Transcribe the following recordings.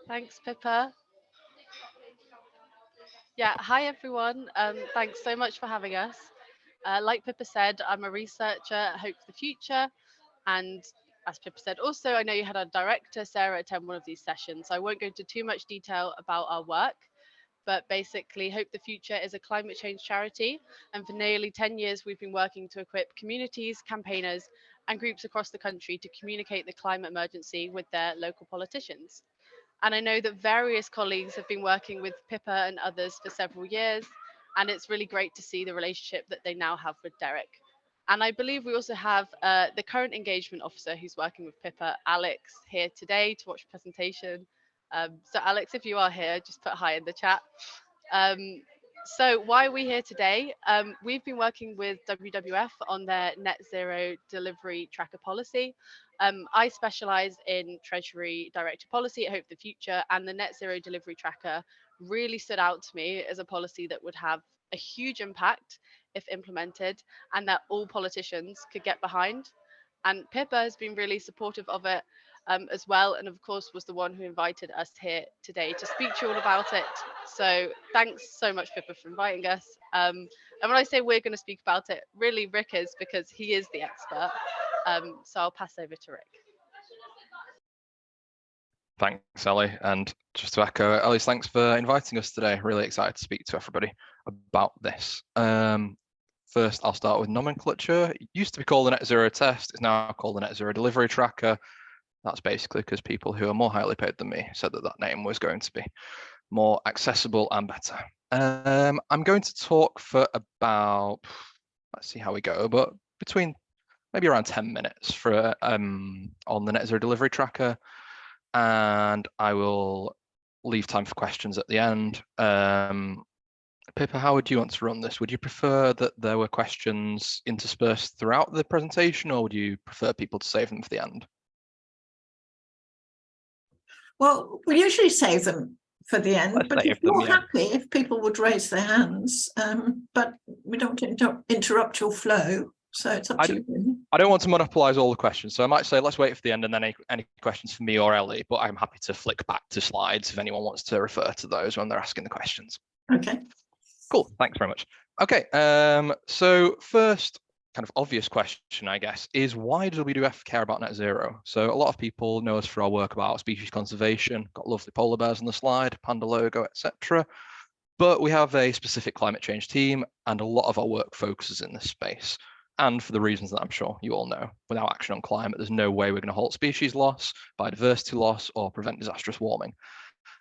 Thanks, Pippa. Yeah, hi everyone. Thanks so much for having us. Like Pippa said, I'm a researcher at Hope for the Future. And as Pippa said, also, I know you had our director, Sarah, attend one of these sessions. So I won't go into too much detail about our work. But basically, Hope the Future is a climate change charity. And for nearly 10 years, we've been working to equip communities, campaigners, and groups across the country to communicate the climate emergency with their local politicians. And I know that various colleagues have been working with Pippa and others for several years. And it's really great to see the relationship that they now have with Derek. And I believe we also have the current engagement officer who's working with Pippa, Alex, here today to watch the presentation. So, Alex, if you are here, just put hi in the chat. Um, so why are we here today? We've been working with WWF on their net zero delivery tracker policy. I specialise in Treasury Director Policy at Hope the Future, and the net zero delivery tracker really stood out to me as a policy that would have a huge impact if implemented, and that all politicians could get behind. And Pippa has been really supportive of it as well, and of course was the one who invited us here today to speak to you all about it. So thanks so much, Pippa, for inviting us. And when I say we're going to speak about it, really Rick is, because he is the expert. So I'll pass over to Rick. Thanks, Ellie. And just to echo, Ellie, thanks for inviting us today. Really excited to speak to everybody about this. First, I'll start with nomenclature. It used to be called the Net Zero Test. It's now called the Net Zero Delivery Tracker. That's basically because people who are more highly paid than me said that that name was going to be more accessible and better. I'm going to talk for about, let's see how we go, but between maybe around 10 minutes for on the Net Zero Delivery Tracker, and I will leave time for questions at the end. Pippa, how would you want to run this? Would you prefer that there were questions interspersed throughout the presentation, or would you prefer people to save them for the end? Well, we usually save them for the end, but if you're happy, if people would raise their hands, but we don't interrupt your flow, so it's up to you. I don't want to monopolise all the questions, so I might say let's wait for the end and then any questions for me or Ellie, but I'm happy to flick back to slides if anyone wants to refer to those when they're asking the questions. Okay. Cool, thanks very much. Okay, so first kind of obvious question, I guess, is why does WWF care about net zero? So a lot of people know us for our work about species conservation, got lovely polar bears on the slide, panda logo, etc. But we have a specific climate change team, and a lot of our work focuses in this space. And for the reasons that I'm sure you all know, without action on climate, there's no way we're going to halt species loss, biodiversity loss, or prevent disastrous warming.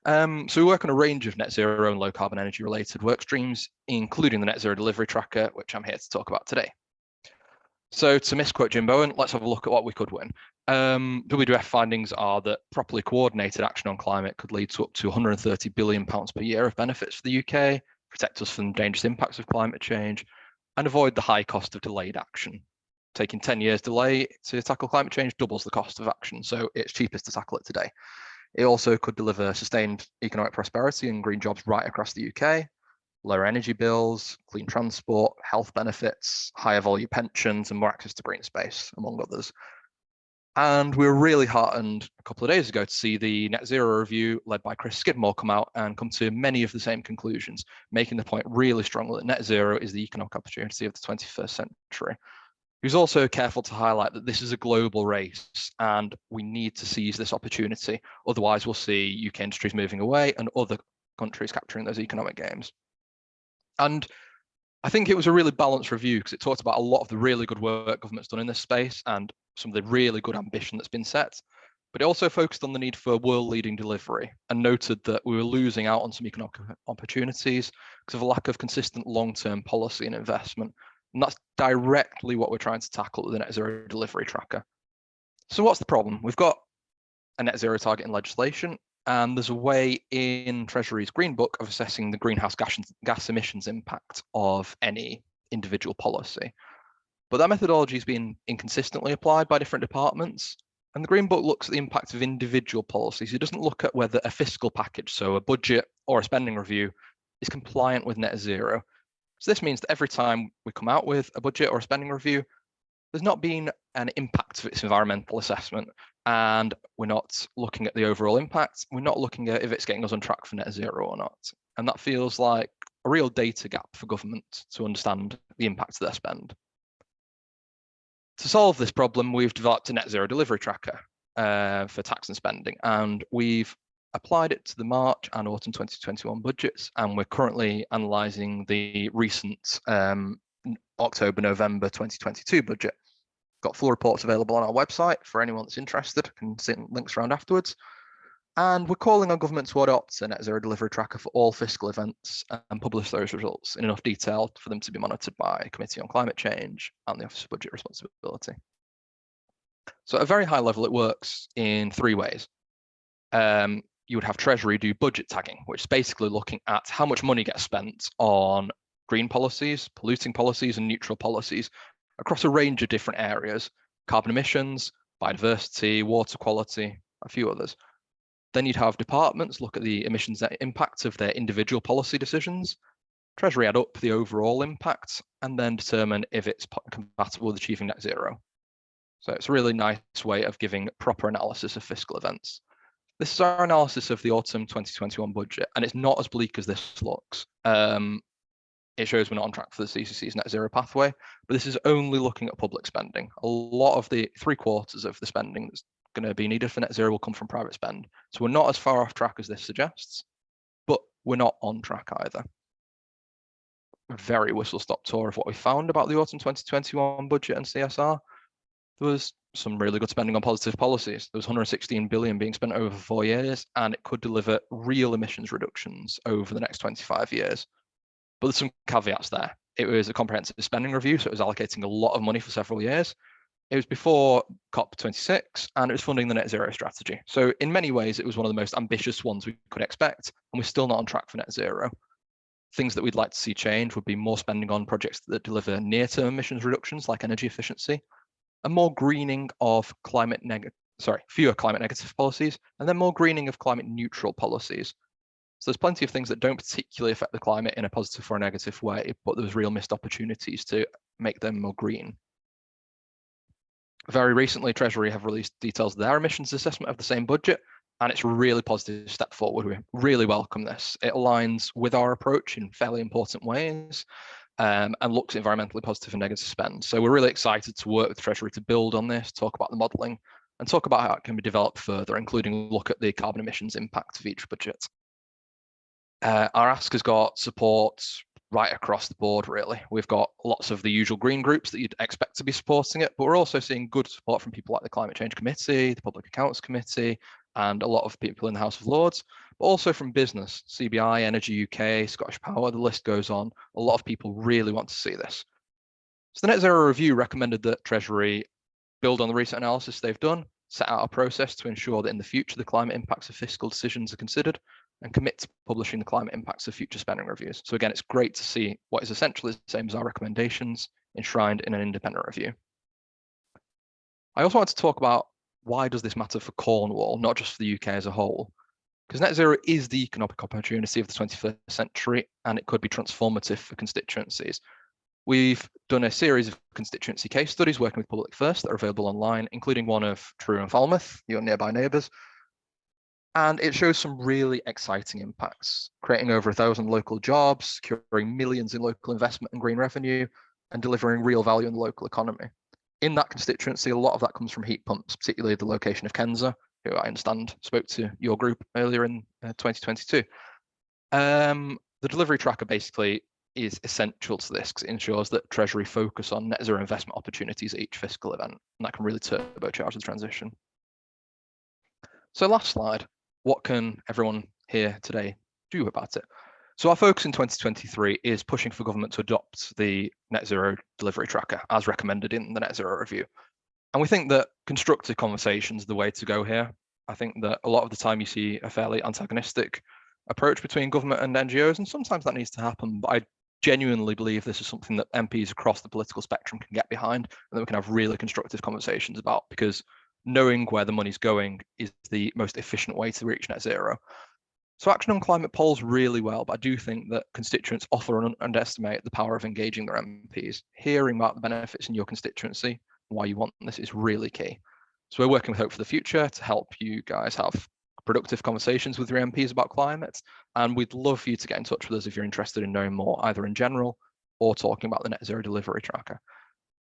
So we work on a range of net zero and low carbon energy related work streams, including the net zero delivery tracker, which I'm here to talk about today. So to misquote Jim Bowen, let's have a look at what we could win. WWF findings are that properly coordinated action on climate could lead to up to £130 billion per year of benefits for the UK, protect us from dangerous impacts of climate change, and avoid the high cost of delayed action. Taking 10 years delay to tackle climate change doubles the cost of action, so it's cheapest to tackle it today. It also could deliver sustained economic prosperity and green jobs right across the UK, lower energy bills, clean transport, health benefits, higher value pensions, and more access to green space, among others. And we were really heartened a couple of days ago to see the Net Zero review led by Chris Skidmore come out and come to many of the same conclusions, making the point really strongly that net zero is the economic opportunity of the 21st century. He was also careful to highlight that this is a global race and we need to seize this opportunity. Otherwise, we'll see UK industries moving away and other countries capturing those economic gains. And I think it was a really balanced review because it talked about a lot of the really good work government's done in this space and some of the really good ambition that's been set. But it also focused on the need for world-leading delivery and noted that we were losing out on some economic opportunities because of a lack of consistent long-term policy and investment. And that's directly what we're trying to tackle with the Net Zero Delivery Tracker. So what's the problem? We've got a net zero target in legislation, and there's a way in Treasury's Green Book of assessing the greenhouse gas emissions impact of any individual policy. But that methodology has been inconsistently applied by different departments. And the Green Book looks at the impact of individual policies. It doesn't look at whether a fiscal package, so a budget or a spending review, is compliant with net zero. So this means that every time we come out with a budget or a spending review, there's not been an impact of its environmental assessment. and we're not looking at the overall impact. We're not looking at if it's getting us on track for net zero or not. And that feels like a real data gap for government to understand the impact of their spend. To solve this problem, we've developed a net zero delivery tracker for tax and spending, and we've applied it to the March and autumn 2021 budgets, and we're currently analysing the recent October-November 2022 budget. Got full reports available on our website for anyone that's interested. Can send links around afterwards. And we're calling on government to adopt a net zero delivery tracker for all fiscal events and publish those results in enough detail for them to be monitored by Committee on Climate Change and the Office of Budget Responsibility. So at a very high level, it works in 3 ways. You would have Treasury do budget tagging, which is basically looking at how much money gets spent on green policies, polluting policies, and neutral policies across a range of different areas: carbon emissions, biodiversity, water quality, a few others. Then you'd have departments look at the emissions impact of their individual policy decisions. Treasury add up the overall impact and then determine if it's compatible with achieving net zero. So it's a really nice way of giving proper analysis of fiscal events. This is our analysis of the autumn 2021 budget, and it's not as bleak as this looks. It shows we're not on track for the CCC's net zero pathway, but this is only looking at public spending. A lot of the 3/4 of the spending that's going to be needed for net zero will come from private spend. So we're not as far off track as this suggests, but we're not on track either. A very whistle-stop tour of what we found about the autumn 2021 budget and CSR. There was some really good spending on positive policies. There was 116 billion being spent over 4 years, and it could deliver real emissions reductions over the next 25 years. But there's some caveats there. It was a comprehensive spending review, so it was allocating a lot of money for several years. It was before COP26, and it was funding the net zero strategy. So in many ways, it was one of the most ambitious ones we could expect, and we're still not on track for net zero. Things that we'd like to see change would be more spending on projects that deliver near-term emissions reductions, like energy efficiency, and more greening of fewer climate negative policies, and then more greening of climate neutral policies. So there's plenty of things that don't particularly affect the climate in a positive or a negative way, but there's real missed opportunities to make them more green. Very recently, Treasury have released details of their emissions assessment of the same budget, and it's a really positive step forward. We really welcome this. It aligns with our approach in fairly important ways, and looks environmentally positive and negative spend. So we're really excited to work with Treasury to build on this, talk about the modelling, and talk about how it can be developed further, including look at the carbon emissions impact of each budget. Our ask has got support right across the board, really. We've got lots of the usual green groups that you'd expect to be supporting it, but we're also seeing good support from people like the Climate Change Committee, the Public Accounts Committee, and a lot of people in the House of Lords, but also from business, CBI, Energy UK, Scottish Power, the list goes on. A lot of people really want to see this. So the Net Zero Review recommended that Treasury build on the recent analysis they've done, set out a process to ensure that in the future the climate impacts of fiscal decisions are considered, and commit to publishing the climate impacts of future spending reviews. So again, it's great to see what is essentially the same as our recommendations enshrined in an independent review. I also want to talk about why does this matter for Cornwall, not just for the UK as a whole? Because net zero is the economic opportunity of the 21st century, and it could be transformative for constituencies. We've done a series of constituency case studies working with Public First that are available online, including one of Truro and Falmouth, your nearby neighbours. And it shows some really exciting impacts, creating over 1,000 local jobs, securing millions in local investment and green revenue, and delivering real value in the local economy. In that constituency, a lot of that comes from heat pumps, particularly the location of Kenza, who I understand spoke to your group earlier in 2022. The delivery tracker basically is essential to this because it ensures that Treasury focus on net zero investment opportunities at each fiscal event, and that can really turbocharge the transition. So last slide. What can everyone here today do about it? So our focus in 2023 is pushing for government to adopt the net zero delivery tracker as recommended in the net zero review. And we think that constructive conversations are the way to go here. I think that a lot of the time you see a fairly antagonistic approach between government and NGOs, and sometimes that needs to happen. But I genuinely believe this is something that MPs across the political spectrum can get behind and that we can have really constructive conversations about, because knowing where the money's going is the most efficient way to reach net zero. So Action on Climate polls really well, but I do think that constituents often underestimate the power of engaging their MPs. Hearing about the benefits in your constituency, why you want this, is really key. So we're working with Hope for the Future to help you guys have productive conversations with your MPs about climate. And we'd love for you to get in touch with us if you're interested in knowing more, either in general or talking about the net zero delivery tracker.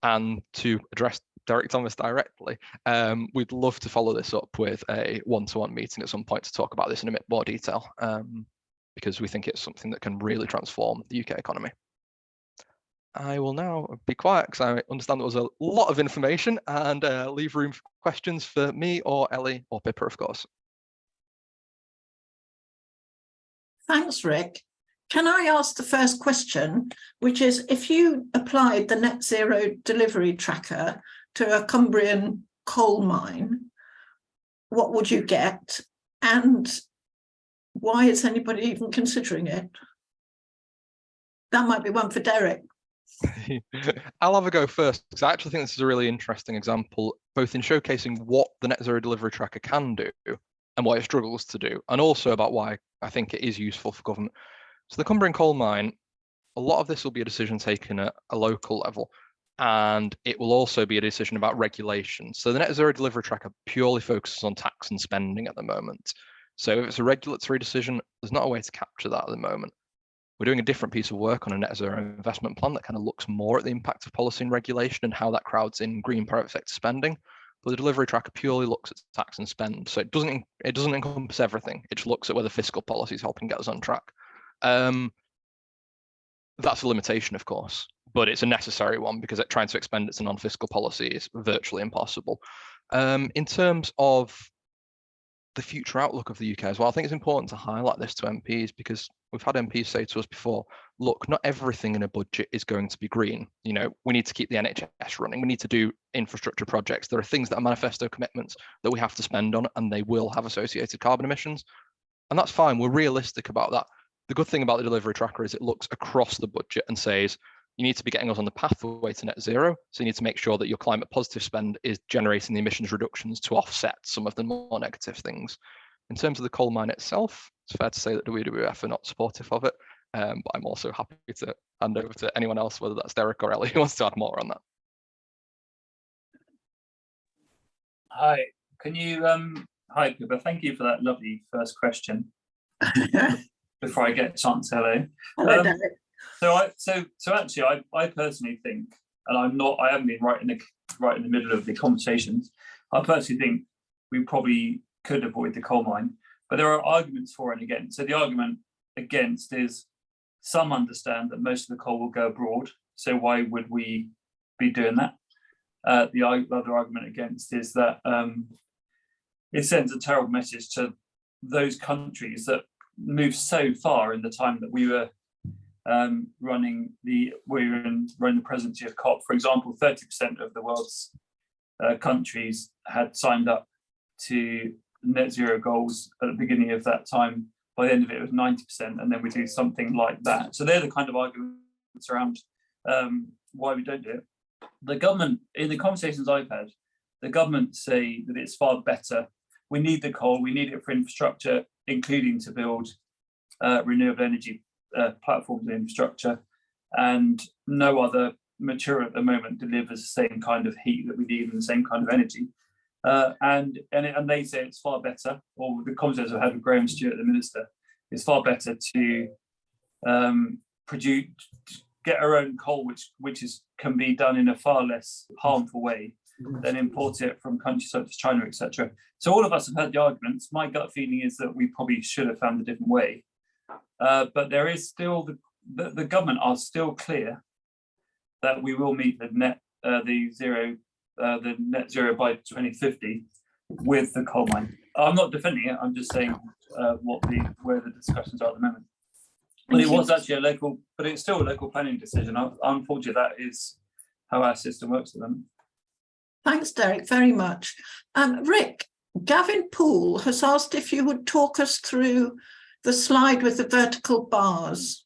And to address Derek Thomas directly, we'd love to follow this up with a one-to-one meeting at some point to talk about this in a bit more detail, because we think it's something that can really transform the UK economy. I will now be quiet because I understand there was a lot of information, and leave room for questions for me or Ellie or Pippa, of course. Thanks, Rick. Can I ask the first question, which is, if you applied the net zero delivery tracker to a Cumbrian coal mine, what would you get? And why is anybody even considering it? That might be one for Derek. I'll have a go first, because I actually think this is a really interesting example, both in showcasing what the net zero delivery tracker can do and what it struggles to do, and also about why I think it is useful for government. So the Cumbrian coal mine, a lot of this will be a decision taken at a local level, and it will also be a decision about regulation. So the net zero delivery tracker purely focuses on tax and spending at the moment. So if it's a regulatory decision, there's not a way to capture that at the moment. We're doing a different piece of work on a net zero investment plan that kind of looks more at the impact of policy and regulation and how that crowds in green private sector spending. But the delivery tracker purely looks at tax and spend. So it doesn't encompass everything. It just looks at whether fiscal policy is helping get us on track. That's a limitation, of course, but it's a necessary one, because trying to expend it to non-fiscal policy is virtually impossible. In terms of the future outlook of the UK as well, I think it's important to highlight this to MPs, because we've had MPs say to us before, look, not everything in a budget is going to be green. You know, we need to keep the NHS running. We need to do infrastructure projects. There are things that are manifesto commitments that we have to spend on, and they will have associated carbon emissions. And that's fine. We're realistic about that. The good thing about the delivery tracker is it looks across the budget and says, you need to be getting us on the pathway to net zero. So you need to make sure that your climate positive spend is generating the emissions reductions to offset some of the more negative things. In terms of the coal mine itself, it's fair to say that WWF are not supportive of it, but I'm also happy to hand over to anyone else, whether that's Derek or Ellie, who wants to add more on that. Hi, can you, hi Pippa, thank you for that lovely first question. Before I get a chance, hello. Hello, Derek. So actually, I personally think, and I haven't been right in the middle of the conversations. I personally think we probably could avoid the coal mine, but there are arguments for and against. So the argument against is some understand that most of the coal will go abroad. So why would we be doing that? The other argument against is that it sends a terrible message to those countries that moved so far in the time that we were running the presidency of COP. For example, 30% of the world's countries had signed up to net zero goals at the beginning of that time. By the end of it, it was 90%, and then we do something like that. So they're the kind of arguments around why we don't do it. The government, in the conversations I've had, the government say that it's far better. We need the coal, we need it for infrastructure, including to build renewable energy platforms and infrastructure, and no other material at the moment delivers the same kind of heat that we need and the same kind of energy. And they say it's far better, or the conversations I've had with Graham Stewart, the minister, it's far better to get our own coal, which can be done in a far less harmful way than import it from countries such as China, etc. So all of us have heard the arguments. My gut feeling is that we probably should have found a different way. But there is still the government are still clear that we will meet the net zero by 2050 with the coal mine. I'm not defending it. I'm just saying where the discussions are at the moment. But it was actually it's still a local planning decision. Unfortunately, that is how our system works at the moment. Thanks, Derek, very much. Rick, Gavin Poole has asked if you would talk us through the slide with the vertical bars.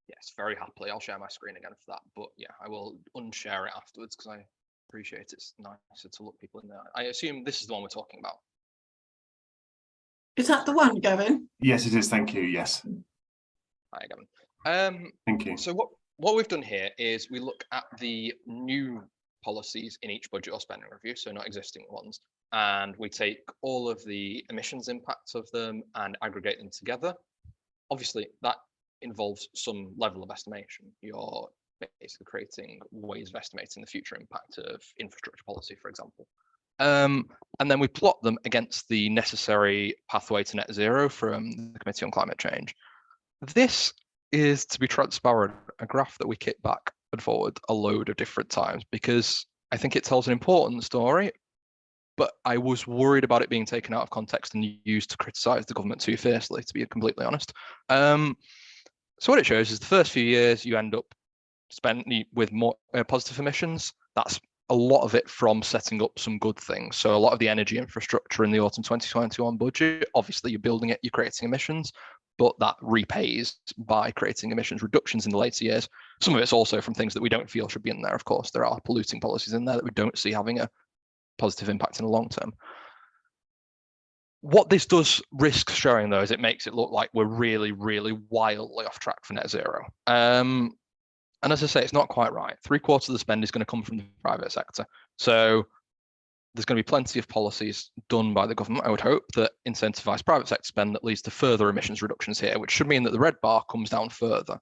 Yes, very happily. I'll share my screen again for that. But yeah, I will unshare it afterwards because I appreciate it's nicer to look people in there. I assume this is the one we're talking about. Is that the one, Gavin? Yes, it is. Thank you. Yes. Hi, Gavin. Thank you. So what we've done here is we look at the new policies in each budget or spending review, so not existing ones, and we take all of the emissions impacts of them and aggregate them together. Obviously, that involves some level of estimation. You're basically creating ways of estimating the future impact of infrastructure policy, for example. And then we plot them against the necessary pathway to net zero from the Committee on Climate Change. This is, to be transparent, a graph that we kick back and forward a load of different times because I think it tells an important story, but I was worried about it being taken out of context and used to criticize the government too fiercely, to be completely honest. So what it shows is the first few years you end up spending with more positive emissions. That's a lot of it from setting up some good things. So a lot of the energy infrastructure in the autumn 2021 budget, obviously you're building it, you're creating emissions, but that repays by creating emissions reductions in the later years. Some of it's also from things that we don't feel should be in there, of course. There are polluting policies in there that we don't see having a positive impact in the long term. What this does risk showing, though, is it makes it look like we're really, really wildly off track for net zero. And as I say, it's not quite right. 3/4 of the spend is going to come from the private sector. So there's going to be plenty of policies done by the government, I would hope, that incentivize private sector spend that leads to further emissions reductions here, which should mean that the red bar comes down further.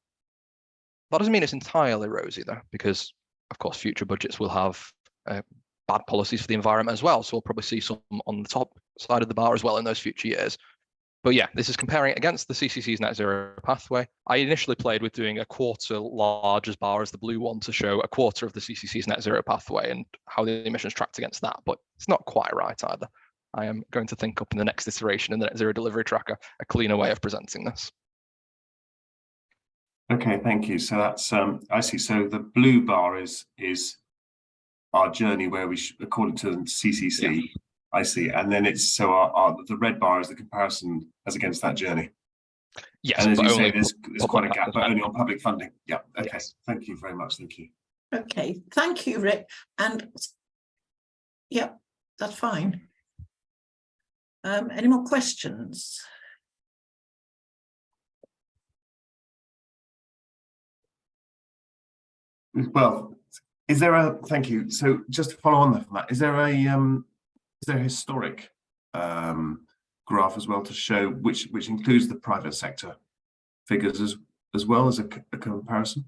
That doesn't mean it's entirely rosy, though, because, of course, future budgets will have bad policies for the environment as well. So we'll probably see some on the top side of the bar as well in those future years. But yeah, this is comparing it against the CCC's net zero pathway. I initially played with doing a quarter large as bar as the blue one to show a quarter of the CCC's net zero pathway and how the emissions tracked against that, but it's not quite right either. I am going to think up in the next iteration in the net zero delivery tracker a cleaner way of presenting this. Okay, thank you. So that's I see. So the blue bar is our journey where we should, according to the CCC. Yeah. I see, and then it's so the red bar is the comparison as against that journey. Yes, and as you say, there's quite a gap, but only on public funding. Yeah. Okay. Yes. Thank you very much. Thank you. Okay. Thank you, Rick. And yeah, that's fine. Any more questions? Well, is there a thank you? So just to follow on from that, is there a historic graph as well to show which includes the private sector figures as well as a comparison?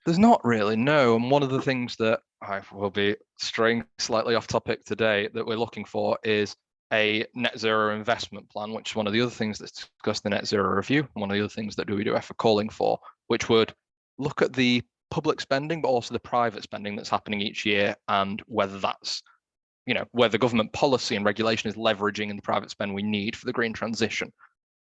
There's not really, no. And one of the things that I will be straying slightly off topic today that we're looking for is a net zero investment plan, which is one of the other things that's discussed in the net zero review, one of the other things that WWF are calling for, which would look at the public spending, but also the private spending that's happening each year and whether that's, whether government policy and regulation is leveraging in the private spend we need for the green transition.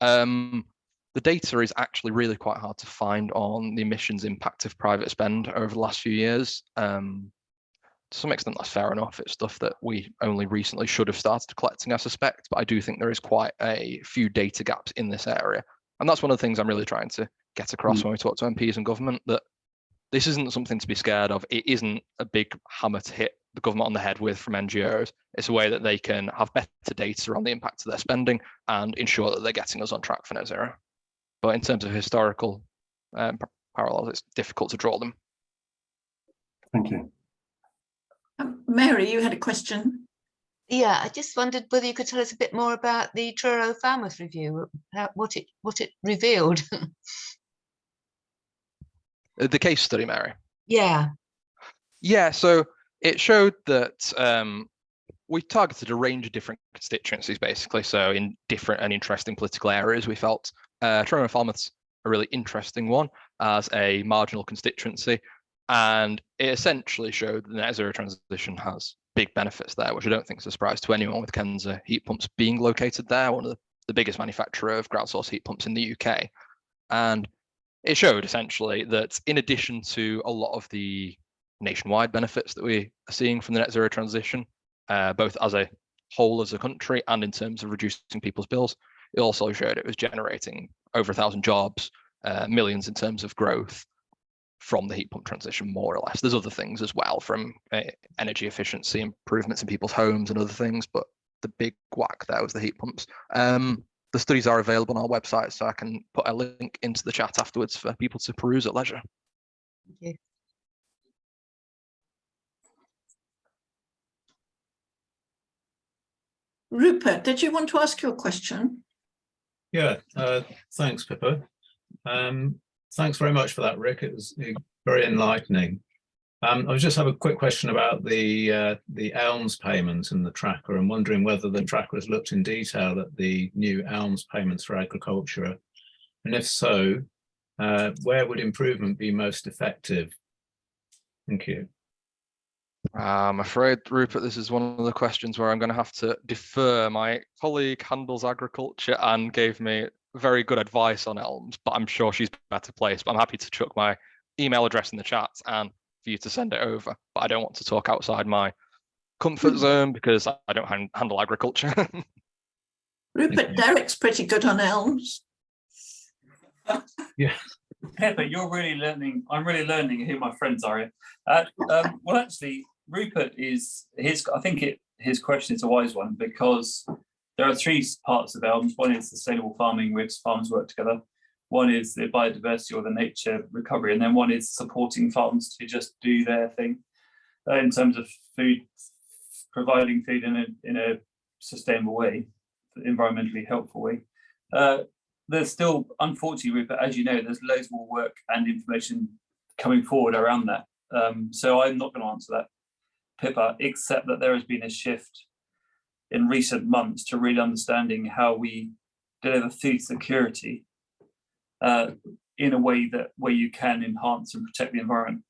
The data is actually really quite hard to find on the emissions impact of private spend over the last few years. To some extent, that's fair enough. It's stuff that we only recently should have started collecting, I suspect, but I do think there is quite a few data gaps in this area. And that's one of the things I'm really trying to get across when we talk to MPs and government, that this isn't something to be scared of. It isn't a big hammer to hit the government on the head with from NGOs. It's a way that they can have better data on the impact of their spending and ensure that they're getting us on track for net zero. But in terms of historical parallels, it's difficult to draw them. Thank you. Mary, you had a question? Yeah, I just wondered whether you could tell us a bit more about the Truro Falmouth review, what it revealed. The case study, Mary? Yeah. Yeah, so it showed that we targeted a range of different constituencies, basically. So in different and interesting political areas, we felt Truro and Falmouth's a really interesting one as a marginal constituency. And it essentially showed that the net zero transition has big benefits there, which I don't think is a surprise to anyone, with Kenza heat pumps being located there, one of the biggest manufacturer of ground source heat pumps in the UK. And it showed essentially that in addition to a lot of the nationwide benefits that we are seeing from the net zero transition, both as a whole as a country and in terms of reducing people's bills, it also showed it was generating over 1,000 jobs, millions in terms of growth from the heat pump transition, more or less. There's other things as well, from energy efficiency improvements in people's homes and other things, but the big whack there was the heat pumps. The studies are available on our website, so I can put a link into the chat afterwards for people to peruse at leisure. Thank you. Rupert, did you want to ask your question? Yeah, thanks, Pippa. Thanks very much for that, Rick. It was very enlightening. I just have a quick question about the ELMS payment and the tracker. I'm wondering whether the tracker has looked in detail at the new ELMS payments for agriculture, and if so, where would improvement be most effective? Thank you. I'm afraid, Rupert, this is one of the questions where I'm going to have to defer. My colleague handles agriculture and gave me very good advice on ELMS, but I'm sure she's better placed. But I'm happy to chuck my email address in the chat and for you to send it over. But I don't want to talk outside my comfort zone because I don't handle agriculture. Rupert, Derek's pretty good on ELMS. Yeah. Pippa, you're really learning. I'm really learning who my friends are. Well, actually, Rupert is his. I think his question is a wise one because there are three parts of ELMS. One is sustainable farming, which farms work together. One is the biodiversity or the nature recovery, and then one is supporting farms to just do their thing in terms of food, providing food in a sustainable way, environmentally helpful way. There's still, unfortunately, Rupert, as you know, there's loads more work and information coming forward around that. So I'm not going to answer that, Pippa, except that there has been a shift in recent months to really understanding how we deliver food security in a way where you can enhance and protect the environment.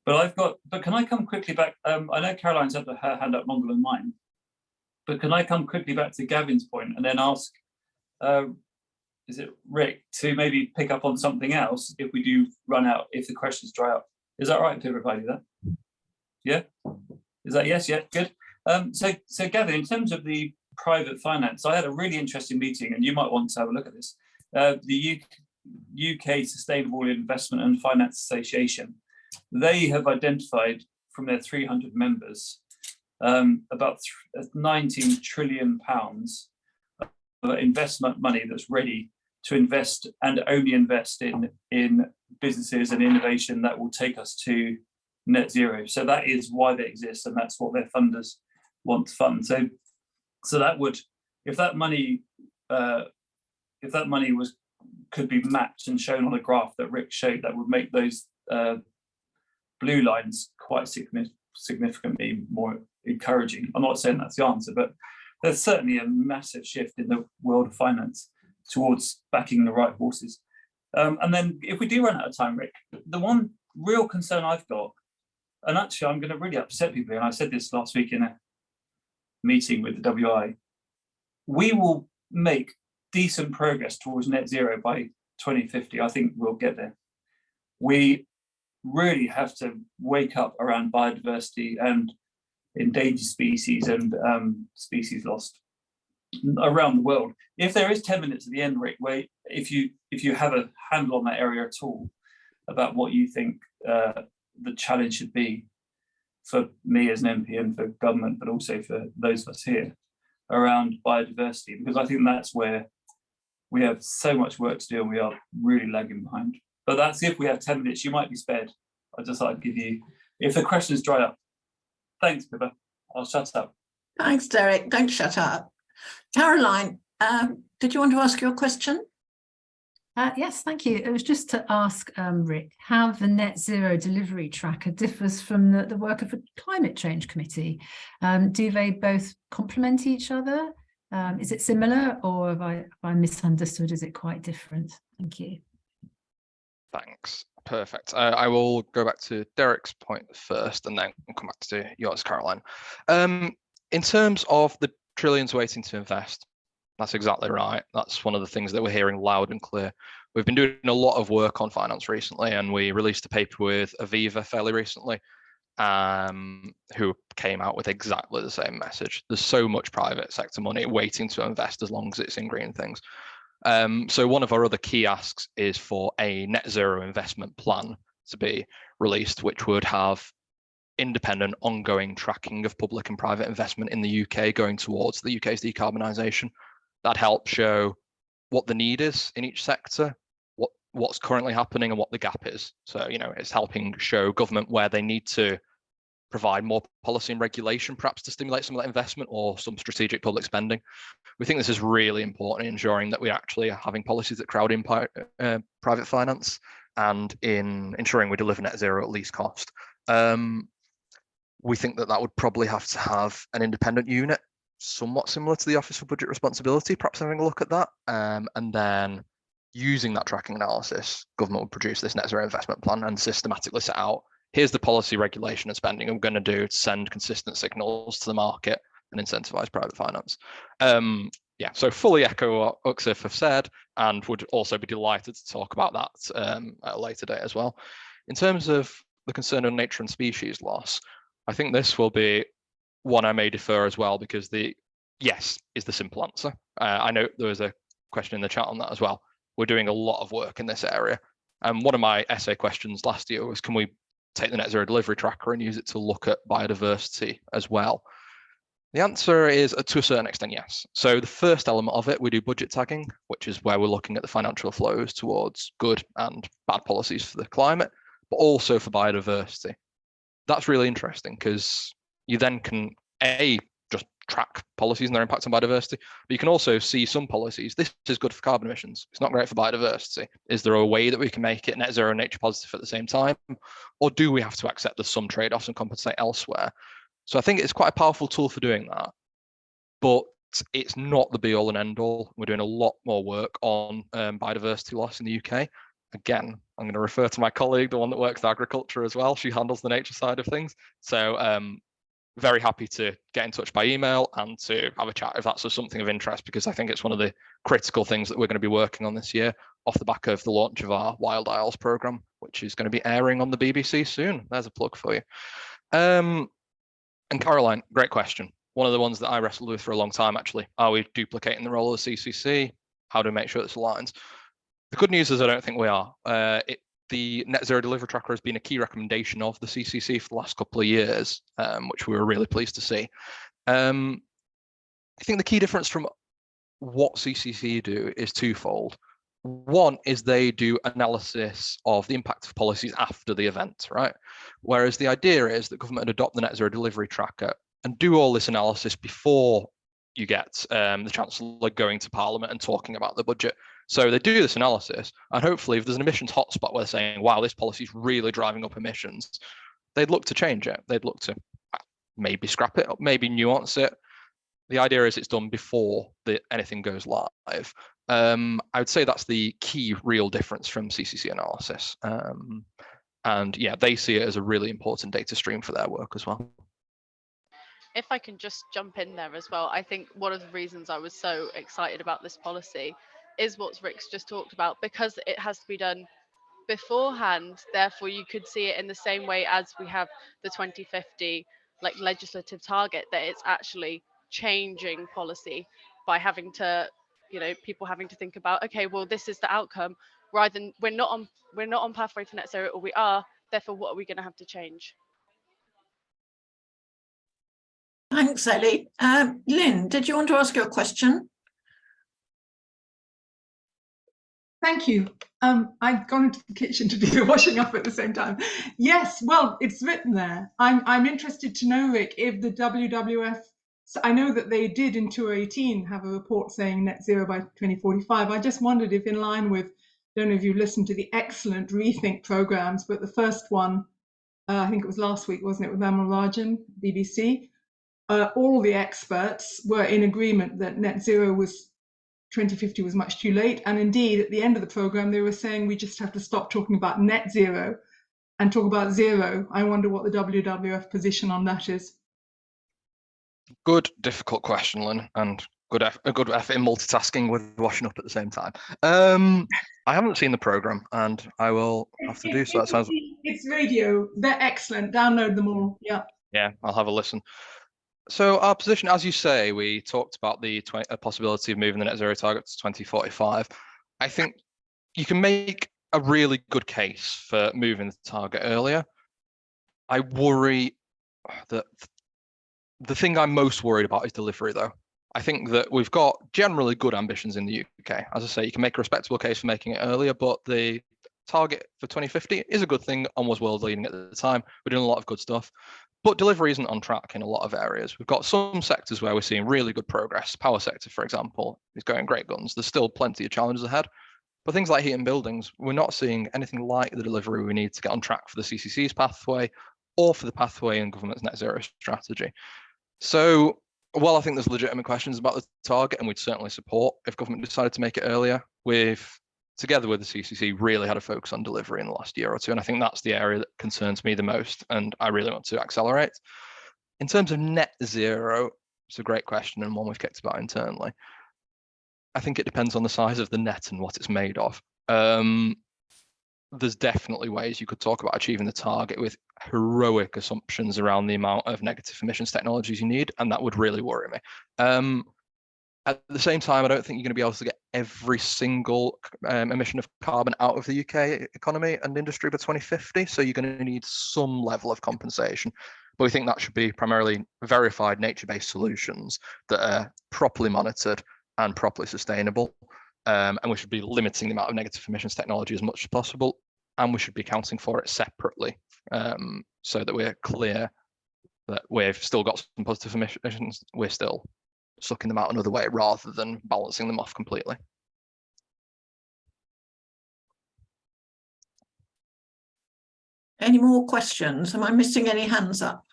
But can I come quickly back? I know Caroline's had her hand up longer than mine, but can I come quickly back to Gavin's point and then ask, is it Rick, to maybe pick up on something else if we do run out, if the questions dry up? Is that right, Pippa, if I do that? Yeah? Is that yes? Yeah, good. So Gavin, in terms of the private finance, I had a really interesting meeting, and you might want to have a look at this. The UK Sustainable Investment and Finance Association, they have identified from their 300 members about 19 trillion pounds of investment money that's ready to invest and only invest in businesses and innovation that will take us to net zero. So that is why they exist, and that's what their funders want to fund. So that would, if that money could be mapped and shown on a graph that Rick showed, that would make those blue lines quite significantly more encouraging. I'm not saying that's the answer, but there's certainly a massive shift in the world of finance towards backing the right horses. And then if we do run out of time, Rick, the one real concern I've got, and actually I'm going to really upset people, and I said this last week in a meeting with the WI, we will make decent progress towards net zero by 2050. I think we'll get there. We really have to wake up around biodiversity and endangered species and species lost around the world. If there is 10 minutes at the end, Rick, where if you have a handle on that area at all about what you think the challenge should be for me as an MP and for government, but also for those of us here around biodiversity, because I think that's where we have so much work to do and we are really lagging behind. But that's if we have 10 minutes, you might be spared. I'd just like to give you, if the questions dry up. Thanks, Pippa. I'll shut up. Thanks, Derek. Don't shut up. Caroline, did you want to ask your question? Yes, thank you. It was just to ask Rick how the net zero delivery tracker differs from the work of the climate change committee. Do they both complement each other? Is it similar, or have I misunderstood? Is it quite different? Thank you. Thanks. Perfect. I will go back to Derek's point first and then come back to yours, Caroline. In terms of the trillions waiting to invest, that's exactly right. That's one of the things that we're hearing loud and clear. We've been doing a lot of work on finance recently, and we released a paper with Aviva fairly recently, who came out with exactly the same message. There's so much private sector money waiting to invest as long as it's in green things. So one of our other key asks is for a net zero investment plan to be released, which would have independent ongoing tracking of public and private investment in the UK going towards the UK's decarbonisation. That helps show what the need is in each sector, what's currently happening and what the gap is. So, you know, it's helping show government where they need to provide more policy and regulation, perhaps to stimulate some of that investment or some strategic public spending. We think this is really important in ensuring that we actually are having policies that crowd in private finance and in ensuring we deliver net zero at least cost. We think that that would probably have to have an independent unit, somewhat similar to the Office for Budget Responsibility, perhaps having a look at that. And then using that tracking analysis, government would produce this net zero investment plan and systematically set out, here's the policy, regulation and spending I'm going to do to send consistent signals to the market and incentivize private finance. Yeah, so fully echo what UCSIF have said, and would also be delighted to talk about that at a later date as well. In terms of the concern on nature and species loss, I think this will be one I may defer as well, because the yes is the simple answer. I know there was a question in the chat on that as well. We're doing a lot of work in this area. And one of my essay questions last year was, can we take the net zero delivery tracker and use it to look at biodiversity as well? The answer is, to a certain extent, yes. So the first element of it, we do budget tagging, which is where we're looking at the financial flows towards good and bad policies for the climate, but also for biodiversity. That's really interesting because you then can, just track policies and their impact on biodiversity, but you can also see some policies. This is good for carbon emissions. It's not great for biodiversity. Is there a way that we can make it net zero and nature positive at the same time? Or do we have to accept there's some trade-offs and compensate elsewhere? So I think it's quite a powerful tool for doing that, but it's not the be all and end all. We're doing a lot more work on biodiversity loss in the UK. Again, I'm going to refer to my colleague, the one that works with agriculture as well. She handles the nature side of things. So very happy to get in touch by email and to have a chat if that's something of interest, because I think it's one of the critical things that we're going to be working on this year off the back of the launch of our Wild Isles programme, which is going to be airing on the BBC soon. There's a plug for you. And Caroline, great question. One of the ones that I wrestled with for a long time, actually. Are we duplicating the role of the CCC? How do we make sure this aligns? The good news is I don't think we are. The Net Zero Delivery Tracker has been a key recommendation of the CCC for the last couple of years, which we were really pleased to see. I think the key difference from what CCC do is twofold. One is they do analysis of the impact of policies after the event, right? Whereas the idea is that government would adopt the Net Zero Delivery Tracker and do all this analysis before you get the Chancellor going to Parliament and talking about the budget. So they do this analysis, and hopefully if there's an emissions hotspot where they're saying, wow, this policy is really driving up emissions, they'd look to change it. They'd look to maybe scrap it, maybe nuance it. The idea is it's done before anything goes live. I would say that's the key real difference from CCC analysis. And yeah, they see it as a really important data stream for their work as well. If I can just jump in there as well, I think one of the reasons I was so excited about this policy is what Rick's just talked about, because it has to be done beforehand. Therefore, you could see it in the same way as we have the 2050 like legislative target, that it's actually changing policy by having to, people having to think about, okay, well, this is the outcome, rather than we're not on pathway to net zero, or we are, therefore what are we going to have to change? Thanks, Ellie. Lynn, did you want to ask your question? Thank you. I've gone into the kitchen to do the washing up at the same time. Yes, well, it's written there. I'm interested to know, Rick, if the WWF, so I know that they did in 2018 have a report saying net zero by 2045. I just wondered if, in line with, I don't know if you listened to the excellent Rethink programs, but the first one, I think it was last week, wasn't it, with Amal Rajan, BBC? All the experts were in agreement that net zero 2050 was much too late. And indeed, at the end of the program, they were saying we just have to stop talking about net zero and talk about zero. I wonder what the WWF position on that is. Good, difficult question, Lynn, and a good effort in multitasking with washing up at the same time. I haven't seen the program, and I will have to do so. That sounds. It's radio. They're excellent. Download them all. Yeah. Yeah, I'll have a listen. So our position, as you say, we talked about the possibility of moving the net zero target to 2045. I think you can make a really good case for moving the target earlier. I worry that the thing I'm most worried about is delivery, though. I think that we've got generally good ambitions in the UK. As I say, you can make a respectable case for making it earlier, but the target for 2050 is a good thing and was world leading at the time. We're doing a lot of good stuff. But delivery isn't on track in a lot of areas. We've got some sectors where we're seeing really good progress. Power sector, for example, is going great guns. There's still plenty of challenges ahead. But things like heat and buildings, we're not seeing anything like the delivery we need to get on track for the CCC's pathway or for the pathway in government's net zero strategy. So while I think there's legitimate questions about the target, and we'd certainly support if government decided to make it earlier, we've, together with the CCC, really had a focus on delivery in the last year or two. And I think that's the area that concerns me the most, and I really want to accelerate. In terms of net zero, it's a great question and one we've kicked about internally. I think it depends on the size of the net and what it's made of. There's definitely ways you could talk about achieving the target with heroic assumptions around the amount of negative emissions technologies you need, and that would really worry me. At the same time, I don't think you're going to be able to get every single emission of carbon out of the UK economy and industry by 2050, so you're going to need some level of compensation. But we think that should be primarily verified nature-based solutions that are properly monitored and properly sustainable. And we should be limiting the amount of negative emissions technology as much as possible, and we should be accounting for it separately, so that we're clear that we've still got some positive emissions, we're still sucking them out another way rather than balancing them off completely. Any more questions? Am I missing any hands up?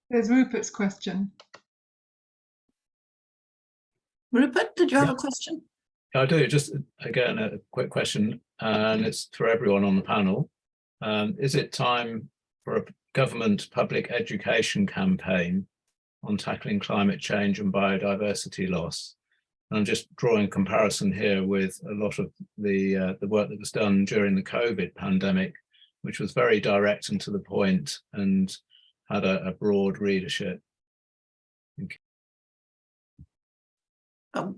There's Rupert's question. Rupert, did you have a question? I do. Just again, a quick question, and it's for everyone on the panel. Is it time for a government public education campaign on tackling climate change and biodiversity loss? And I'm just drawing comparison here with a lot of the work that was done during the COVID pandemic, which was very direct and to the point and had a broad readership. Thank you.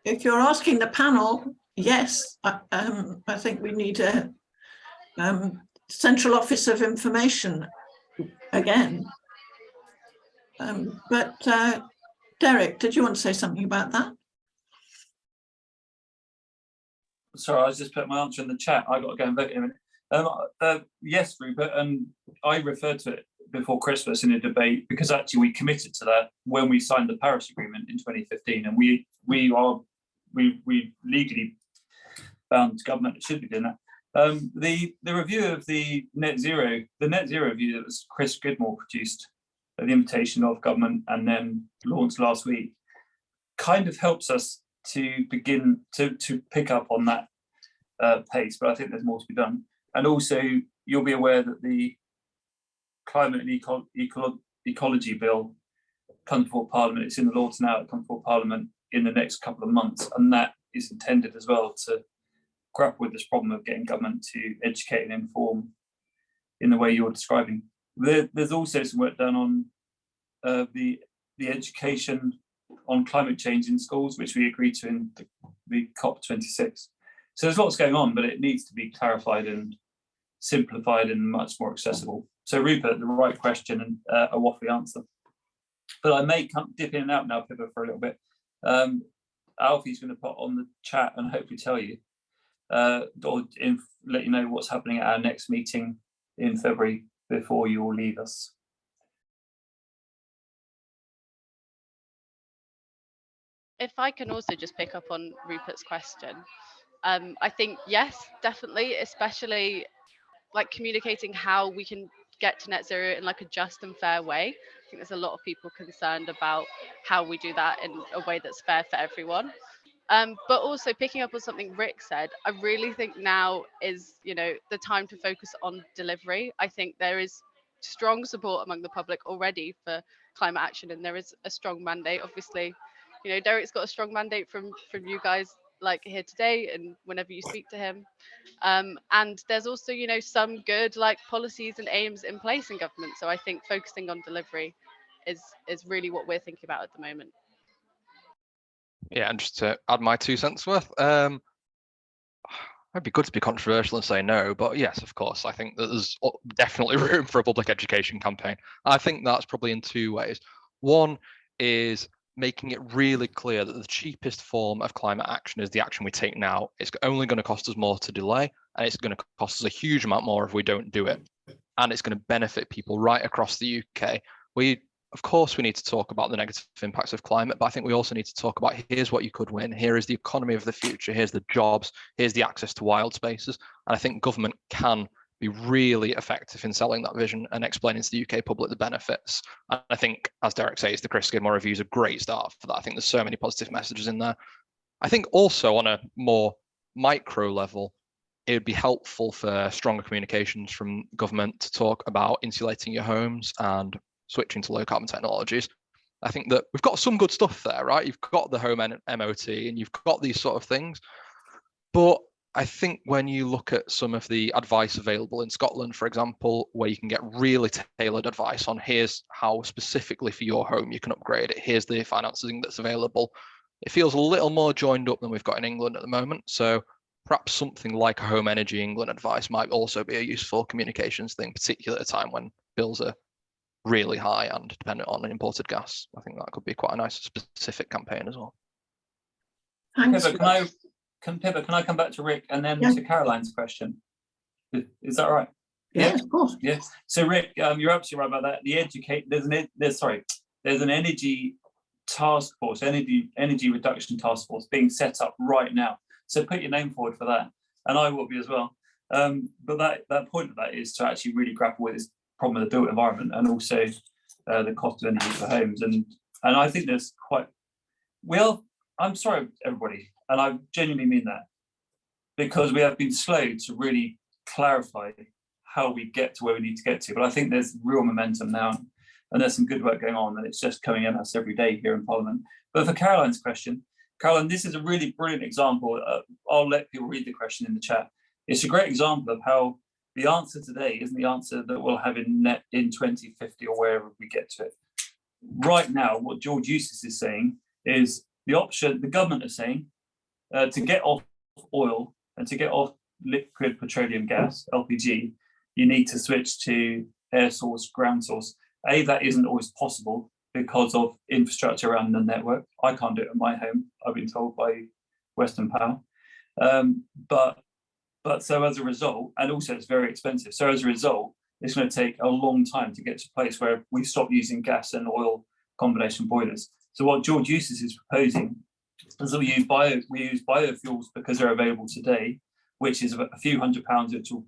If you're asking the panel, yes, I think we need a central office of information again. But Derek, did you want to say something about that? Sorry, I was just putting my answer in the chat. I got to go and vote in a minute. Yes, Rupert, and I referred to it before Christmas in a debate because actually we committed to that when we signed the Paris Agreement in 2015, and we legally bound to government that should be doing that. The review of the net zero review that was Chris Goodmore produced at the invitation of government and then launched last week kind of helps us to begin to pick up on that pace, but I think there's more to be done. And also you'll be aware that the climate and ecology bill comes before Parliament. It's in the Lords now, it comes before Parliament in the next couple of months, and that is intended as well to grapple with this problem of getting government to educate and inform in the way you're describing. There's also some work done on the education on climate change in schools, which we agreed to in the COP26. So there's lots going on, but it needs to be clarified and simplified and much more accessible. So Rupert, the right question and a waffly answer. But I may dip in and out now, Pippa, for a little bit. Alfie's going to put on the chat and hopefully tell you, or let you know what's happening at our next meeting in February before you all leave us. If I can also just pick up on Rupert's question, I think yes, definitely, especially like communicating how we can get to net zero in like a just and fair way. I think there's a lot of people concerned about how we do that in a way that's fair for everyone. But also picking up on something Rick said, I really think now is, the time to focus on delivery. I think there is strong support among the public already for climate action, and there is a strong mandate. Obviously, Derek's got a strong mandate from you guys, like here today and whenever you speak to him. And there's also, some good like policies and aims in place in government. So I think focusing on delivery is really what we're thinking about at the moment. Yeah, and just to add my 2 cents worth, it'd be good to be controversial and say no, but yes, of course, I think that there's definitely room for a public education campaign. I think that's probably in 2 ways. One is making it really clear that the cheapest form of climate action is the action we take now. It's only going to cost us more to delay, and it's going to cost us a huge amount more if we don't do it. And it's going to benefit people right across the UK. Of course, we need to talk about the negative impacts of climate, but I think we also need to talk about, here's what you could win. Here is the economy of the future. Here's the jobs. Here's the access to wild spaces. And I think government can be really effective in selling that vision and explaining to the UK public the benefits. And I think, as Derek says, the Chris Skidmore review is a great start for that. I think there's so many positive messages in there. I think also on a more micro level, it would be helpful for stronger communications from government to talk about insulating your homes and switching to low carbon technologies. I think that we've got some good stuff there, right? You've got the home MOT and you've got these sort of things. But I think when you look at some of the advice available in Scotland, for example, where you can get really tailored advice on here's how specifically for your home you can upgrade it, here's the financing that's available, it feels a little more joined up than we've got in England at the moment. So perhaps something like a Home Energy England advice might also be a useful communications thing, particularly at a time when bills are really high and dependent on imported gas. I think that could be quite a nice specific campaign as well. Thanks. Pippa, can I come back to Rick and then to Caroline's question? Is that right? Yes, of course. Yes. So Rick, you're absolutely right about that. There's an energy task force, energy reduction task force being set up right now. So put your name forward for that, and I will be as well. But that point of that is to actually really grapple with this problem of the built environment and also the cost of energy for homes. And I think there's I'm sorry, everybody, and I genuinely mean that, because we have been slow to really clarify how we get to where we need to get to. But I think there's real momentum now, and there's some good work going on, and it's just coming at us every day here in Parliament. But for Caroline's question, Caroline, this is a really brilliant example. I'll let people read the question in the chat. It's a great example of how the answer today isn't the answer that we'll have in 2050 or wherever we get to it. Right now, what George Eustice is saying is the option, the government is saying, to get off oil and to get off liquid petroleum gas, LPG, you need to switch to air source, ground source. That isn't always possible because of infrastructure around the network. I can't do it at my home, I've been told by Western Power. But so as a result, and also it's very expensive. So as a result, it's going to take a long time to get to a place where we stop using gas and oil combination boilers. So what George Eustice is proposing is that we use biofuels because they're available today, which is a few £100, which will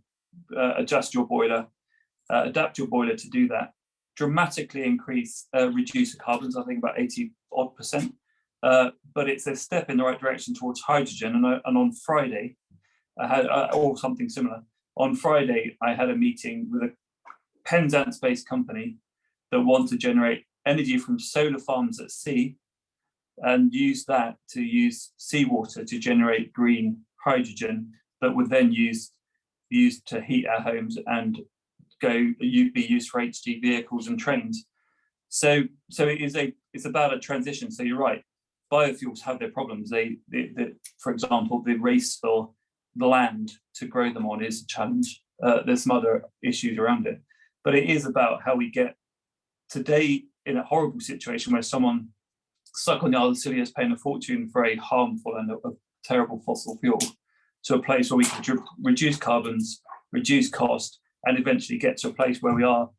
adjust your boiler, adapt your boiler to do that, dramatically reduce the carbons, I think about 80% odd. But it's a step in the right direction towards hydrogen. And on Friday, I had, or something similar. On Friday, I had a meeting with a Penzance-based company that want to generate energy from solar farms at sea and use that to use seawater to generate green hydrogen that would then use to heat our homes and be used for HG vehicles and trains. So it's about a transition. So you're right, biofuels have their problems. For example, the race for the land to grow them on is a challenge. There's some other issues around it, but it is about how we get today in a horrible situation where someone stuck on the Isle of Scilly is paying a fortune for a harmful and a terrible fossil fuel, to a place where we can reduce carbons, reduce cost, and eventually get to a place where we are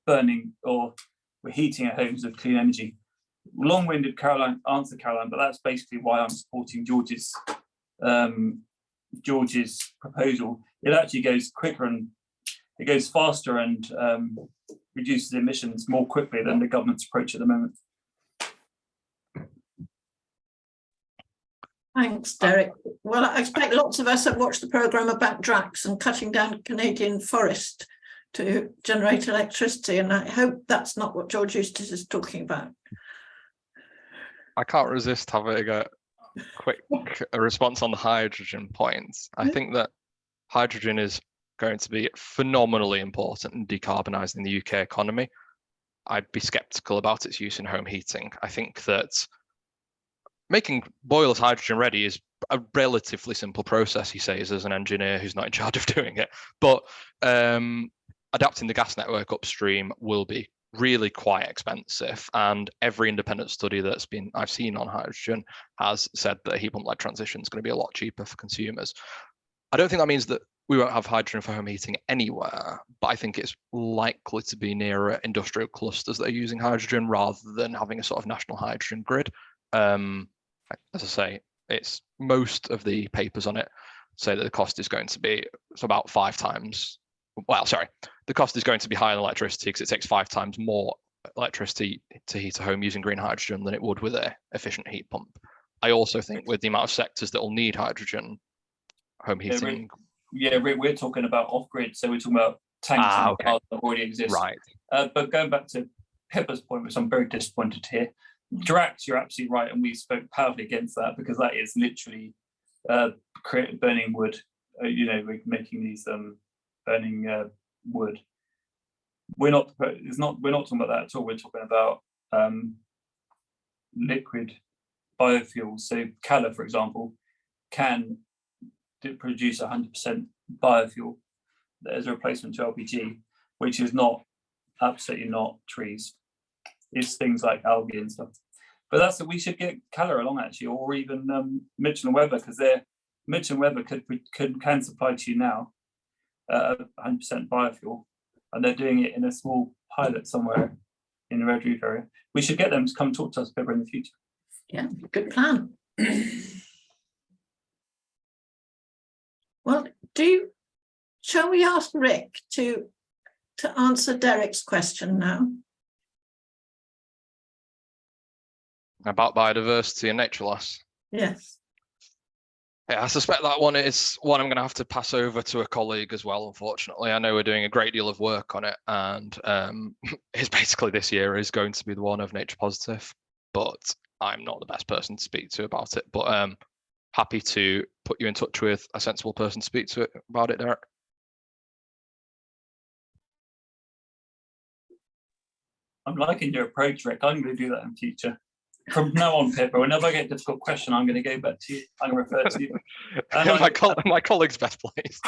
burning or we're heating our homes with clean energy. Long-winded answer, Caroline, but that's basically why I'm supporting George's proposal. It actually goes quicker and it goes faster and reduces emissions more quickly than the government's approach at the moment. Thanks, Derek. Well, I expect lots of us have watched the programme about Drax and cutting down Canadian forest to generate electricity, and I hope that's not what George Eustice is talking about. I can't resist having a quick response on the hydrogen points. I think that hydrogen is going to be phenomenally important in decarbonising the UK economy. I'd be sceptical about its use in home heating. I think that making boilers hydrogen ready is a relatively simple process, he says, as an engineer who's not in charge of doing it. But adapting the gas network upstream will be really quite expensive, and every independent study I've seen on hydrogen has said that a heat pump led transition is going to be a lot cheaper for consumers. I don't think that means that we won't have hydrogen for home heating anywhere, but I think it's likely to be nearer industrial clusters that are using hydrogen rather than having a sort of national hydrogen grid. As I say, it's most of the papers on it say that the cost is going to be about 5 times. Well, sorry, the cost is going to be higher than electricity because it takes 5 times more electricity to heat a home using green hydrogen than it would with an efficient heat pump. I also think with the amount of sectors that will need hydrogen, home heating. Yeah, we're talking about off-grid, so we're talking about tanks and cars that already exist. Right. But going back to Pippa's point, which I'm very disappointed to hear, Drax, you're absolutely right, and we spoke powerfully against that because that is literally burning wood. We're making these burning wood. We're not talking about that at all. We're talking about liquid biofuels. So Cala, for example, can produce 100% biofuel as a replacement to LPG, which is absolutely not trees. It's things like algae and stuff. But we should get Cala along actually, or even Mitchell and Webber, because Mitchell and Webber can supply to you now 100% biofuel, and they're doing it in a small pilot somewhere in the Red Reef area. We should get them to come talk to us better in the future. Yeah, good plan. Well, shall we ask Rick to answer Derek's question now? About biodiversity and nature loss? Yes. Yeah, I suspect that one is one I'm going to have to pass over to a colleague as well, unfortunately. I know we're doing a great deal of work on it, and it's basically this year is going to be the one of nature positive, but I'm not the best person to speak to about it. But happy to put you in touch with a sensible person to speak to about it, Derek. I'm liking your approach, Rick. I'm going to do that in future. From now on, Pippa, whenever I get a difficult question, I'm going to go back to you. I'm going to refer to you. And my colleague's best place.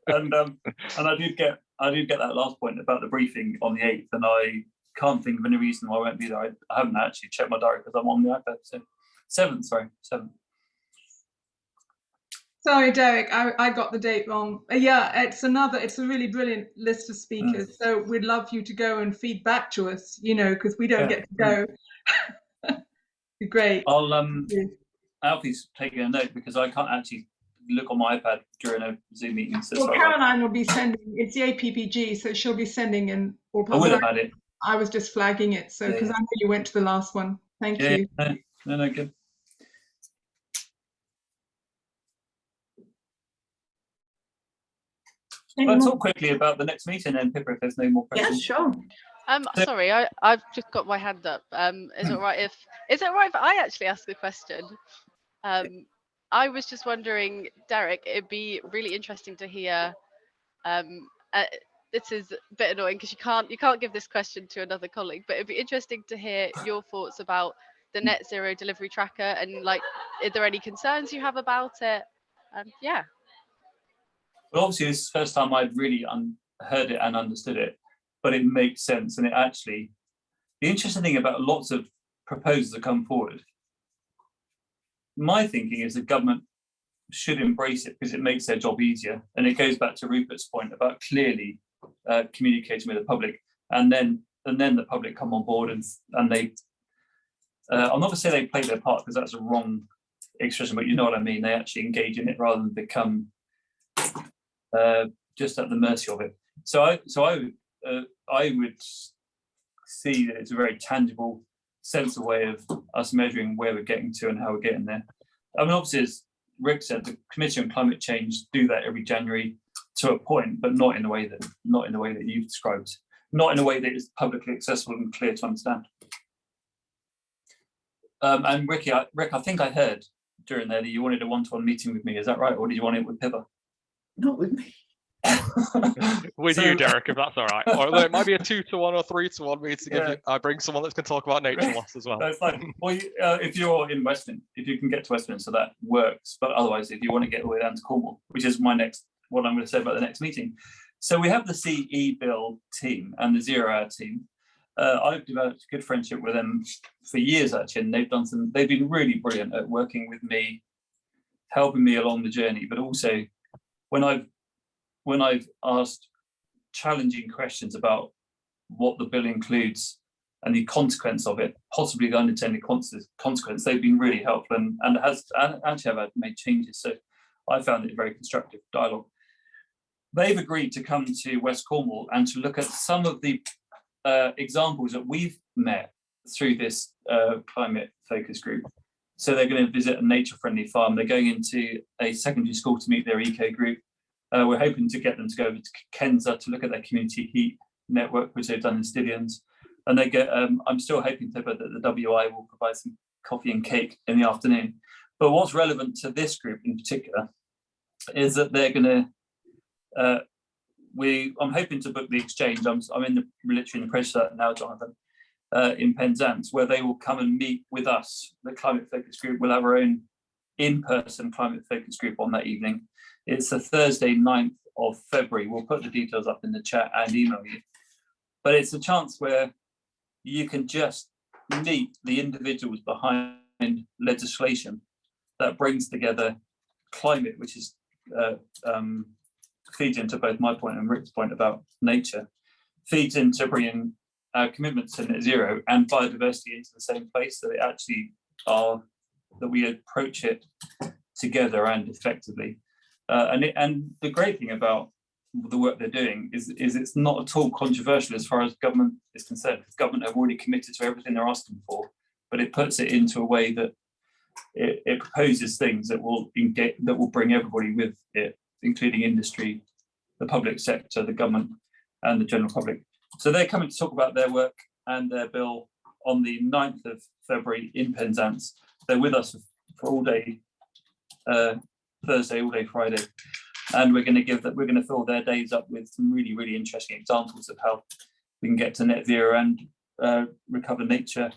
and I did get that last point about the briefing on the 8th, and I can't think of any reason why I won't be there. I haven't actually checked my diary because I'm on the iPad. So 7th. Sorry, Derek, I got the date wrong. Yeah, it's a really brilliant list of speakers. So we'd love you to go and feed back to us, because we don't get to go. Great. Alfie's taking a note because I can't actually look on my iPad during a Zoom meeting. So Caroline will be sending, it's the APPG, so she'll be sending in. I would have had it. I was just flagging it, so because I know you went to the last one. Thank you. No, good. Let's talk quickly about the next meeting then, Pippa, if there's no more questions. Yeah, sure. Sorry, I've just got my hand up. Is it right if I actually ask a question? I was just wondering, Derek, it'd be really interesting to hear. This is a bit annoying because you can't give this question to another colleague, but it'd be interesting to hear your thoughts about the net zero delivery tracker and are there any concerns you have about it? Yeah. Well, obviously, this is the first time I'd really heard it and understood it, but it makes sense. And the interesting thing about lots of proposals that come forward, my thinking is the government should embrace it because it makes their job easier. And it goes back to Rupert's point about clearly communicating with the public, and then the public come on board and they. I'm not going to say they play their part because that's a wrong expression, but you know what I mean. They actually engage in it rather than become just at the mercy of it. So I would see that it's a very tangible, sensible way of us measuring where we're getting to and how we're getting there. I mean, obviously, as Rick said, the Committee on Climate Change do that every January to a point, but not in the way that you've described, not in a way that is publicly accessible and clear to understand. And Rick, I think I heard during there that you wanted a one-to-one meeting with me. Is that right, or did you want it with Pippa? Not with me. With you, Derek, if that's all right. Or it might be a 2-to-1 or 3-to-1 meeting. Yeah. I bring someone that's going to talk about nature loss as well. That's fine. Well, if you're in Westminster, if you can get to Westminster, that works. But otherwise, if you want to get all the way down to Cornwall, which is what I'm going to say about the next meeting. So we have the CE Bill team and the 0 Hour team. I've developed a good friendship with them for years actually, and they've been really brilliant at working with me, helping me along the journey, but also when I've asked challenging questions about what the bill includes and the consequence of it, possibly the unintended consequence, they've been really helpful and actually have made changes. So I found it a very constructive dialogue. They've agreed to come to West Cornwall and to look at some of the examples that we've met through this climate focus group. So they're going to visit a nature-friendly farm. They're going into a secondary school to meet their eco group. We're hoping to get them to go over to Kenza to look at their community heat network, which they've done in Stillions. And they get. I'm still hoping that the WI will provide some coffee and cake in the afternoon. But what's relevant to this group in particular is that they're going to. I'm hoping to book the exchange. I'm literally in the process of that now, Jonathan, in Penzance, where they will come and meet with us. The climate focus group will have our own in-person climate focus group on that evening. It's the Thursday, 9th of February. We'll put the details up in the chat and email you. But it's a chance where you can just meet the individuals behind legislation that brings together climate, which is feeds into both my point and Rick's point about nature, feeds into bringing our commitments to net zero and biodiversity into the same place, so it actually are that we approach it together and effectively. And the great thing about the work they're doing is it's not at all controversial as far as government is concerned. Government have already committed to everything they're asking for, but it puts it into a way that it proposes things that will bring everybody with it, including industry, the public sector, the government, and the general public. So they're coming to talk about their work and their bill on the 9th of February in Penzance. They're with us for all day Thursday, all day Friday, and we're going to fill their days up with some really, really interesting examples of how we can get to net zero and recover nature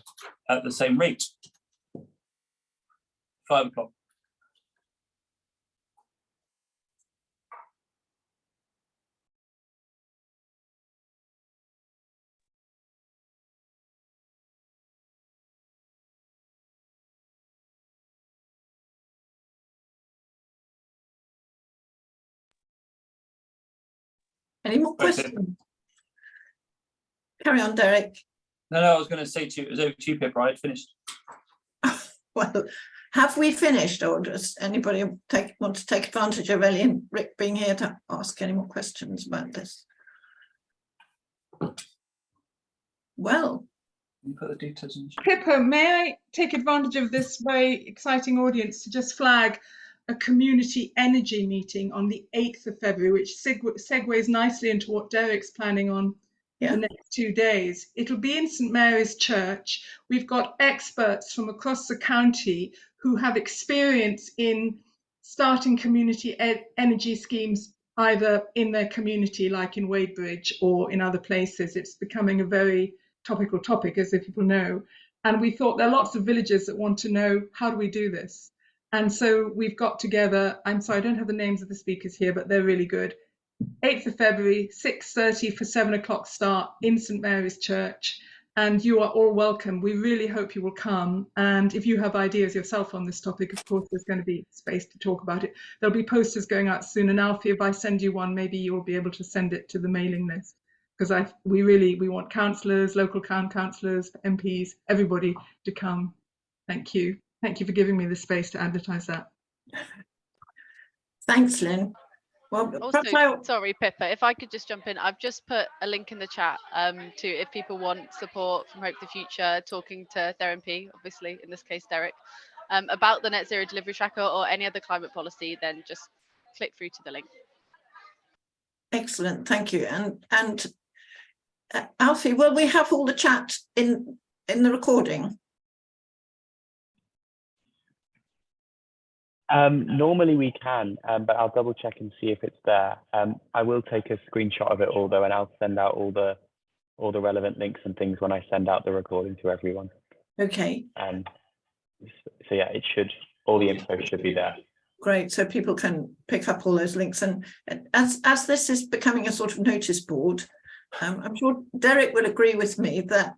at the same rate. 5 o'clock. Any more questions? Carry on, Derek. No, I was going to say to you, it was over to you, Pippa. I'd finished. Well, have we finished, or does anybody want to take advantage of Ellie and Rick being here to ask any more questions about this? Well, you put the details in. Pippa, may I take advantage of this very exciting audience to just flag a community energy meeting on the 8th of February, which segues nicely into what Derek's planning on the next 2 days. It'll be in St Mary's Church. We've got experts from across the county who have experience in starting community energy schemes, either in their community, like in Wadebridge, or in other places. It's becoming a very topical topic, as people know. And we thought there are lots of villagers that want to know, how do we do this? And so we've got together, I'm sorry, I don't have the names of the speakers here, but they're really good. 8th of February, 6:30 for 7 o'clock start in St Mary's Church. And you are all welcome. We really hope you will come. And if you have ideas yourself on this topic, of course, there's going to be space to talk about it. There'll be posters going out soon. And Alfie, if I send you one, maybe you'll be able to send it to the mailing list. Because we want councillors, local town councillors, MPs, everybody to come. Thank you. Thank you for giving me the space to advertise that. Thanks, Lynn. Well, also, sorry, Pippa, if I could just jump in, I've just put a link in the chat to if people want support from Hope the Future, talking to their MP, obviously, in this case, Derek, about the net zero delivery tracker or any other climate policy, then just click through to the link. Excellent, thank you. And Alfie, will we have all the chat in the recording? Normally we can, but I'll double check and see if it's there. I will take a screenshot of it all though, and I'll send out all the relevant links and things when I send out the recording to everyone. Okay. So yeah, it should, all the info should be there. Great, so people can pick up all those links. And as this is becoming a sort of notice board, I'm sure Derek will agree with me that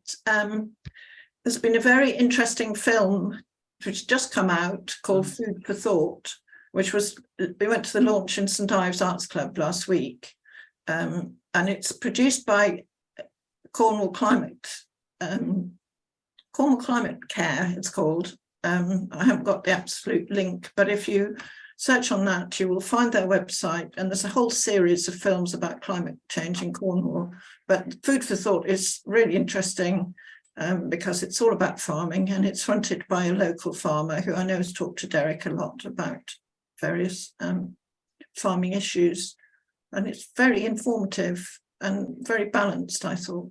there's been a very interesting film which just come out called Food for Thought, which we went to the launch in St Ives Arts Club last week, and it's produced by Cornwall Climate Care, it's called. I haven't got the absolute link, but if you search on that, you will find their website, and there's a whole series of films about climate change in Cornwall. But Food for Thought is really interesting because it's all about farming, and it's fronted by a local farmer who I know has talked to Derek a lot about various farming issues, and it's very informative and very balanced, I thought.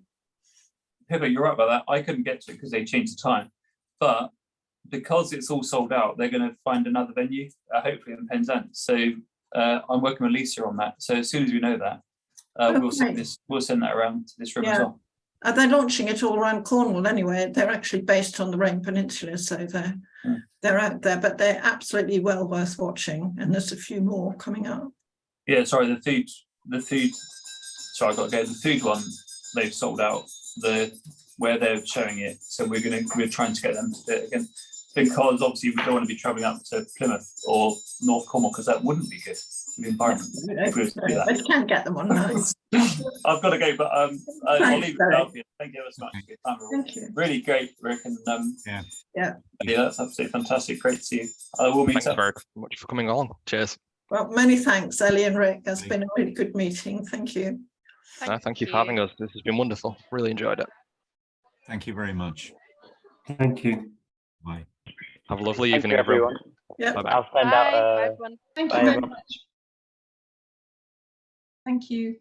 Pippa, you're right about that. I couldn't get to it because they changed the time, but because it's all sold out, they're going to find another venue, hopefully in Penzance. So I'm working with Lisa on that. So as soon as we know that, we'll send that around to this room as well. They're launching it all around Cornwall anyway. They're actually based on the Rhine Peninsula, so they're out there, but they're absolutely well worth watching. And there's a few more coming up. Yeah, sorry, the food. Sorry, I got to go. The food one, they've sold out. Where they're showing it, so we're trying to get them to do it again, because obviously we don't want to be travelling up to Plymouth or North Cornwall, because that wouldn't be good for the environment. If we were to do that. But you can get them on nice. I've got to go, but I'll leave it out here. Thank you so much for your time. Thank you. Really great, Rick, and yeah, that's absolutely fantastic. Great to see you. We'll meet up. Thanks very much for coming along. Cheers. Well, many thanks, Ellie and Rick. It's been a really good meeting. Thank you. Thank you for having us. This has been wonderful. Really enjoyed it. Thank you very much. Thank you. Bye. Have a lovely evening, everyone. Yeah. Bye-bye. I'll send out. Bye, everyone. Thank you Bye, very everyone. much. Thank you.